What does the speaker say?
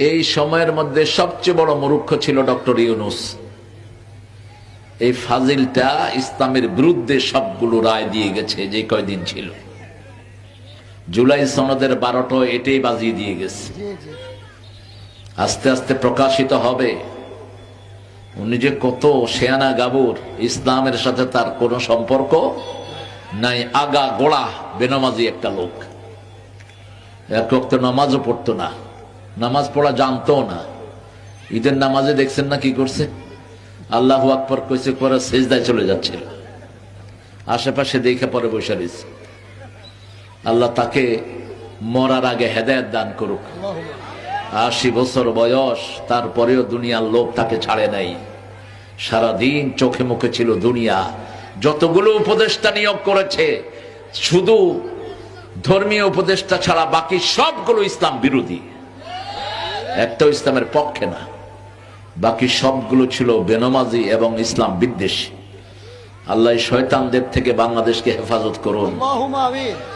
এই সময়ের মধ্যে সবচেয়ে বড় মূর্খ ছিল ডক্টর ইউনূস। এই ফাজিলটা ইসলামের বিরুদ্ধে সবগুলো রায় দিয়ে গেছে। যে কয়দিন ছিল জুলাই সনদের 12টা এটাই বাজিয়ে দিয়ে গেছে। আস্তে আস্তে প্রকাশিত হবে উনি যে কত শেয়ানা গাবুর, ইসলামের সাথে তার কোনো সম্পর্ক নাই, আগা গোড়া বেনামাজি একটা লোক। এক ওয়াক্ত নামাজও পড়তো না, নামাজ পড়া জানতো না। ঈদের নামাজে দেখছেন না কি করছে, আল্লাহু আকবার কইছে, পরে সিজদায় চলে যাচ্ছিল। আশেপাশে দেখে পরে বসে রয়েছে। আল্লাহ তাকে মরার আগে হেদায়েত দান করুক। 80 বছর বয়স, তারপরেও দুনিয়ার লোক তাকে ছাড়ে নাই। সারাদিন চোখে মুখে ছিল দুনিয়া। যতগুলো উপদেষ্টা নিয়োগ করেছে, শুধু ধর্মীয় উপদেষ্টা ছাড়া বাকি সবগুলো ইসলাম বিরোধী, একটাও ইসলামের পক্ষে না। বাকি সবগুলো ছিল বেনামাজি এবং ইসলাম বিদ্বেষী। আল্লাহ শয়তানদের থেকে বাংলাদেশকে হেফাজত করুন।